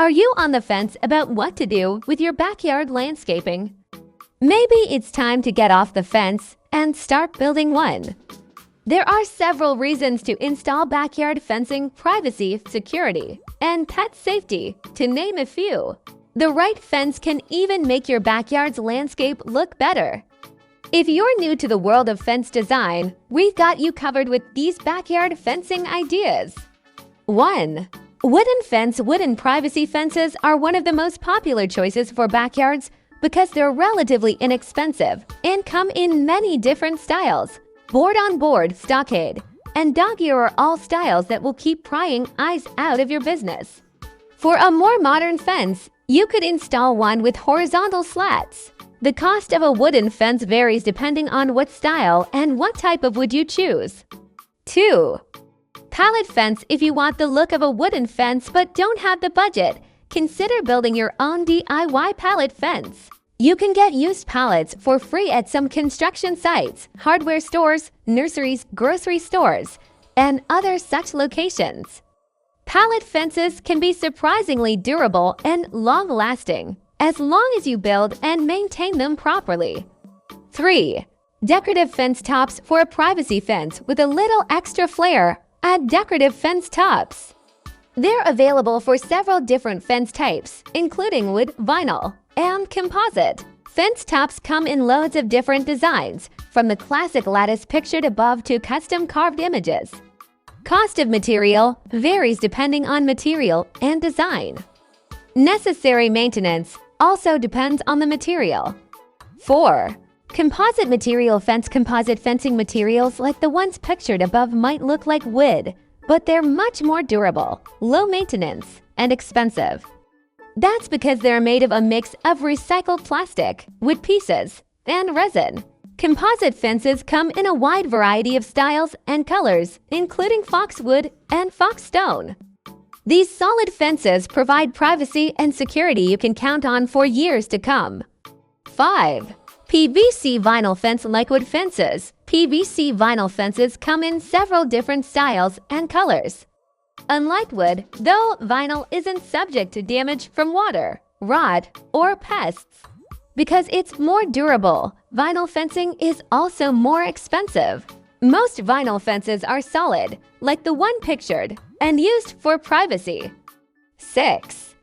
Are you on the fence about what to do with your backyard landscaping? Maybe it's time to get off the fence and start building one. There are several reasons to install backyard fencing: privacy, security, and pet safety, to name a few. The right fence can even make your backyard's landscape look better. If you're new to the world of fence design, we've got you covered with these backyard fencing ideas. 1. Wooden fence. Wooden privacy fences are one of the most popular choices for backyards because they're relatively inexpensive and come in many different styles. Board-on-board, stockade, and dog ear are all styles that will keep prying eyes out of your business. For a more modern fence, you could install one with horizontal slats. The cost of a wooden fence varies depending on what style and what type of wood you choose. 2. Pallet fence. If you want the look of a wooden fence but don't have the budget, consider building your own DIY pallet fence. You can get used pallets for free at some construction sites, hardware stores, nurseries, grocery stores, and other such locations. Pallet fences can be surprisingly durable and long-lasting, as long as you build and maintain them properly. 3. Decorative fence tops. For a privacy fence with a little extra flair, add decorative fence tops. They're available for several different fence types, including wood, vinyl, and composite. Fence tops come in loads of different designs, from the classic lattice pictured above to custom carved images. Cost of material varies depending on material and design. Necessary maintenance also depends on the material. 4. Composite material fence. Composite fencing materials like the ones pictured above might look like wood, but they're much more durable, low maintenance, and expensive. That's because they're made of a mix of recycled plastic, wood pieces, and resin. Composite fences come in a wide variety of styles and colors, including foxwood and foxstone. These solid fences provide privacy and security you can count on for years to come. 5. PVC vinyl fence. Like wood fences, PVC vinyl fences come in several different styles and colors. Unlike wood, though, vinyl isn't subject to damage from water, rot, or pests. Because it's more durable, vinyl fencing is also more expensive. Most vinyl fences are solid, like the one pictured, and used for privacy. 6.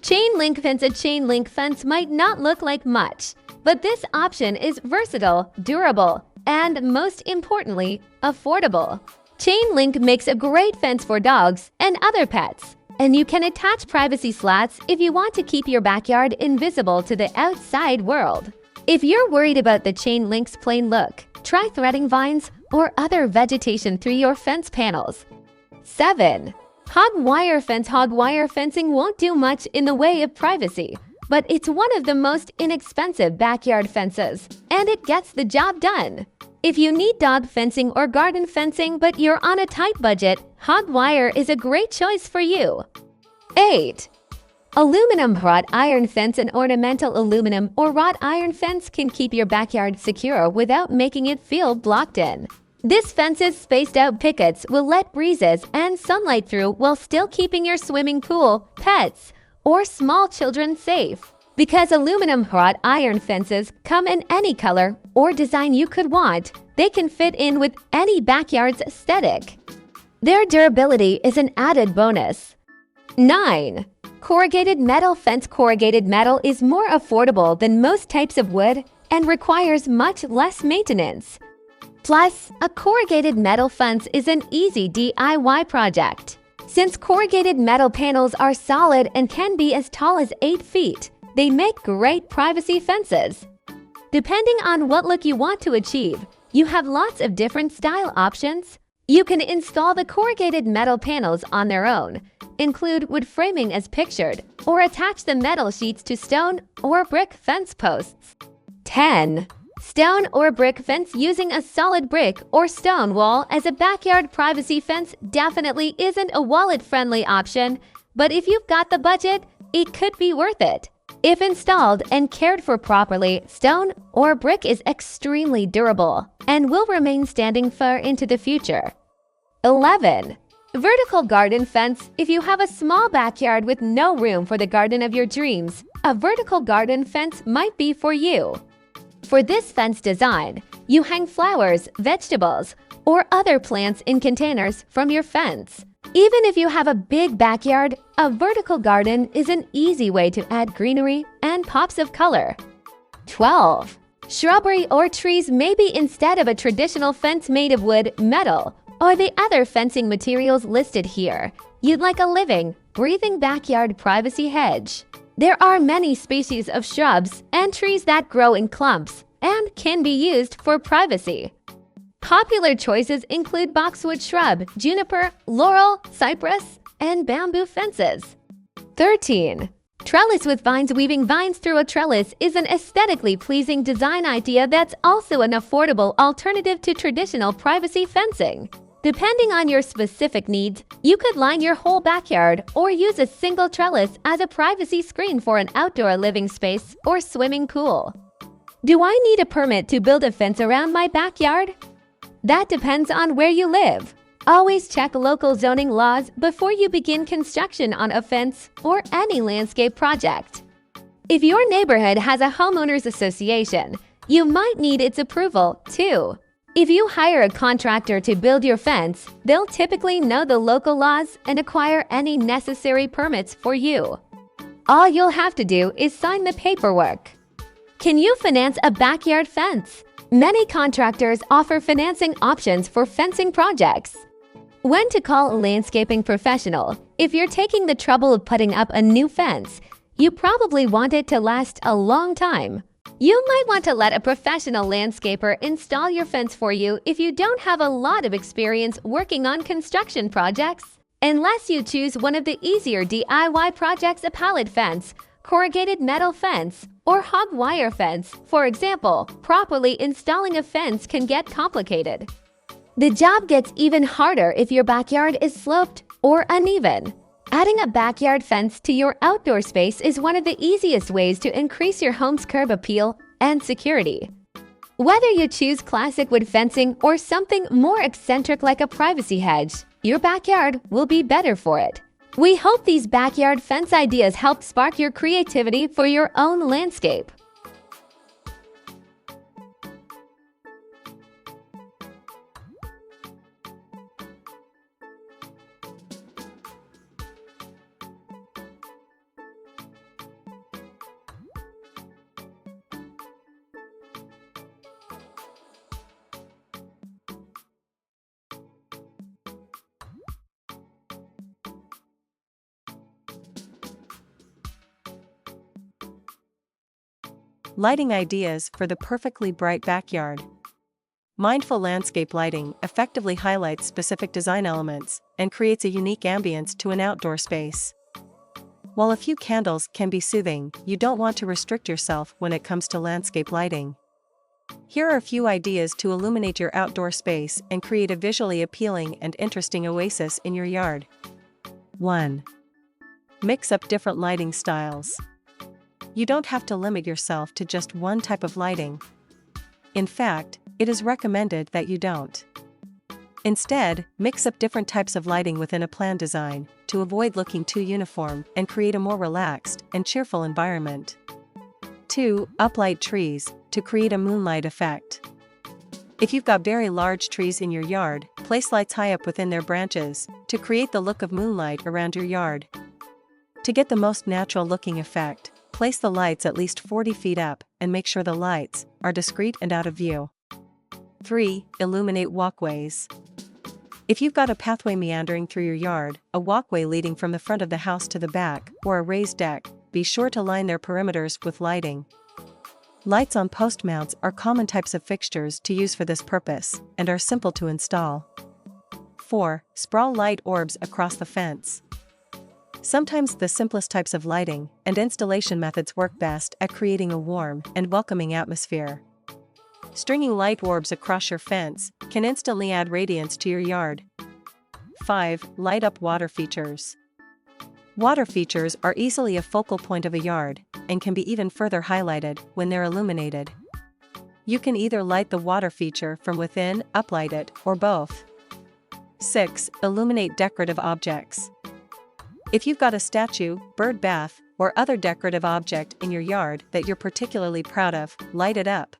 Chain link fence. A chain link fence might not look like much, but this option is versatile, durable, and most importantly, affordable. Chain link makes a great fence for dogs and other pets, and you can attach privacy slats if you want to keep your backyard invisible to the outside world. If you're worried about the chain link's plain look, try threading vines or other vegetation through your fence panels. 7. Hog wire fence. Hog wire fencing won't do much in the way of privacy, but it's one of the most inexpensive backyard fences, and it gets the job done. If you need dog fencing or garden fencing but you're on a tight budget, hog wire is a great choice for you. 8. Aluminum wrought iron fence. An ornamental aluminum or wrought iron fence can keep your backyard secure without making it feel blocked in. This fence's spaced-out pickets will let breezes and sunlight through while still keeping your swimming pool, pets, or small children safe. Because aluminum wrought iron fences come in any color or design you could want, they can fit in with any backyard's aesthetic. Their durability is an added bonus. 9. Corrugated metal fence. Corrugated metal is more affordable than most types of wood and requires much less maintenance. Plus, a corrugated metal fence is an easy DIY project. Since corrugated metal panels are solid and can be as tall as 8 feet, they make great privacy fences. Depending on what look you want to achieve, you have lots of different style options. You can install the corrugated metal panels on their own, include wood framing as pictured, or attach the metal sheets to stone or brick fence posts. 10. Stone or brick fence. Using a solid brick or stone wall as a backyard privacy fence definitely isn't a wallet-friendly option, but if you've got the budget, it could be worth it. If installed and cared for properly, stone or brick is extremely durable and will remain standing far into the future. 11. Vertical garden fence. If you have a small backyard with no room for the garden of your dreams, a vertical garden fence might be for you. For this fence design, you hang flowers, vegetables, or other plants in containers from your fence. Even if you have a big backyard, a vertical garden is an easy way to add greenery and pops of color. 12. Shrubbery or trees may be instead of a traditional fence made of wood, metal, or the other fencing materials listed here. You'd like a living, breathing backyard privacy hedge. There are many species of shrubs and trees that grow in clumps and can be used for privacy. Popular choices include boxwood shrub, juniper, laurel, cypress, and bamboo fences. 13. Trellis with vines. Weaving vines through a trellis is an aesthetically pleasing design idea that's also an affordable alternative to traditional privacy fencing. Depending on your specific needs, you could line your whole backyard or use a single trellis as a privacy screen for an outdoor living space or swimming pool. Do I need a permit to build a fence around my backyard? That depends on where you live. Always check local zoning laws before you begin construction on a fence or any landscape project. If your neighborhood has a homeowners association, you might need its approval too. If you hire a contractor to build your fence, they'll typically know the local laws and acquire any necessary permits for you. All you'll have to do is sign the paperwork. Can you finance a backyard fence? Many contractors offer financing options for fencing projects. When to call a landscaping professional? If you're taking the trouble of putting up a new fence, you probably want it to last a long time. You might want to let a professional landscaper install your fence for you if you don't have a lot of experience working on construction projects. Unless you choose one of the easier DIY projects, a pallet fence, corrugated metal fence, or hog wire fence, for example, properly installing a fence can get complicated. The job gets even harder if your backyard is sloped or uneven. Adding a backyard fence to your outdoor space is one of the easiest ways to increase your home's curb appeal and security. Whether you choose classic wood fencing or something more eccentric like a privacy hedge, your backyard will be better for it. We hope these backyard fence ideas help spark your creativity for your own landscape. Lighting ideas for the perfectly bright backyard. Mindful landscape lighting effectively highlights specific design elements and creates a unique ambience to an outdoor space. While a few candles can be soothing, you don't want to restrict yourself when it comes to landscape lighting. Here are a few ideas to illuminate your outdoor space and create a visually appealing and interesting oasis in your yard. 1. Mix up different lighting styles. You don't have to limit yourself to just one type of lighting. In fact, it is recommended that you don't. Instead, mix up different types of lighting within a plan design to avoid looking too uniform and create a more relaxed and cheerful environment. 2. Uplight trees to create a moonlight effect. If you've got very large trees in your yard, place lights high up within their branches to create the look of moonlight around your yard. To get the most natural looking effect, place the lights at least 40 feet up and make sure the lights are discreet and out of view. 3. Illuminate walkways. If you've got a pathway meandering through your yard, a walkway leading from the front of the house to the back, or a raised deck, be sure to line their perimeters with lighting. Lights on post mounts are common types of fixtures to use for this purpose and are simple to install. 4. Sprawl light orbs across the fence. Sometimes the simplest types of lighting and installation methods work best at creating a warm and welcoming atmosphere. Stringing light orbs across your fence can instantly add radiance to your yard. 5. Light up water features. Water features are easily a focal point of a yard and can be even further highlighted when they're illuminated. You can either light the water feature from within, uplight it, or both. 6. Illuminate decorative objects. If you've got a statue, bird bath, or other decorative object in your yard that you're particularly proud of, light it up.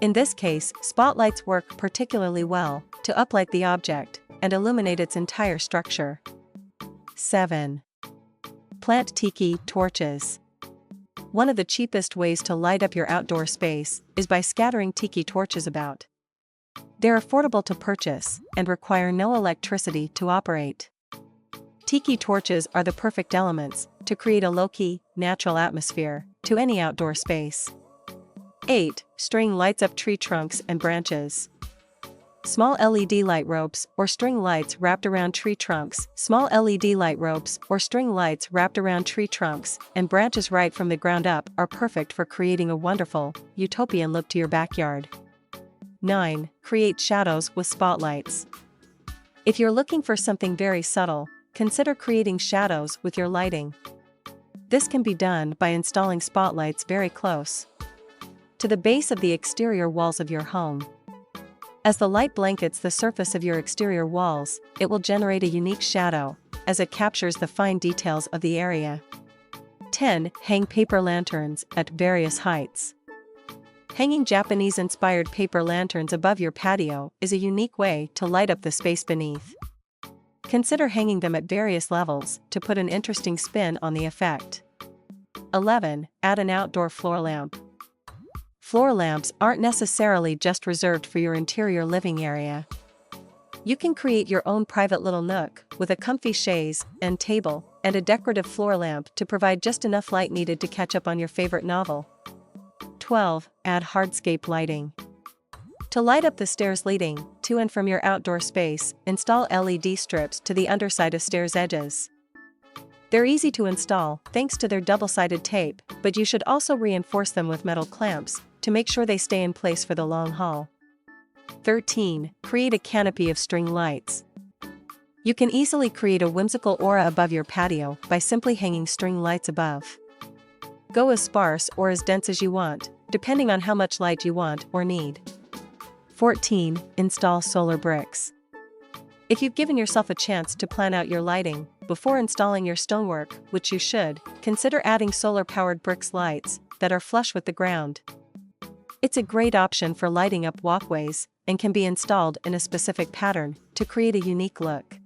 In this case, spotlights work particularly well to uplight the object and illuminate its entire structure. 7. Plant tiki torches. One of the cheapest ways to light up your outdoor space is by scattering tiki torches about. They're affordable to purchase and require no electricity to operate. Tiki torches are the perfect elements to create a low-key, natural atmosphere to any outdoor space. 8. String lights up tree trunks and branches. Small LED light ropes or string lights wrapped around tree trunks. Small LED light ropes or string lights wrapped around tree trunks and branches right from the ground up are perfect for creating a wonderful, utopian look to your backyard. 9. Create shadows with spotlights. If you're looking for something very subtle, consider creating shadows with your lighting. This can be done by installing spotlights very close to the base of the exterior walls of your home. As the light blankets the surface of your exterior walls, it will generate a unique shadow, as it captures the fine details of the area. 10. Hang paper lanterns at various heights. Hanging Japanese-inspired paper lanterns above your patio is a unique way to light up the space beneath. Consider hanging them at various levels to put an interesting spin on the effect. 11. Add an outdoor floor lamp. Floor lamps aren't necessarily just reserved for your interior living area. You can create your own private little nook with a comfy chaise and table and a decorative floor lamp to provide just enough light needed to catch up on your favorite novel. 12. Add hardscape lighting. To light up the stairs leading to and from your outdoor space, install LED strips to the underside of stairs edges. They're easy to install thanks to their double-sided tape, but you should also reinforce them with metal clamps to make sure they stay in place for the long haul. 13. Create a canopy of string lights. You can easily create a whimsical aura above your patio by simply hanging string lights above. Go as sparse or as dense as you want, depending on how much light you want or need. 14. Install solar bricks. If you've given yourself a chance to plan out your lighting before installing your stonework, which you should, consider adding solar-powered bricks lights that are flush with the ground. It's a great option for lighting up walkways and can be installed in a specific pattern to create a unique look.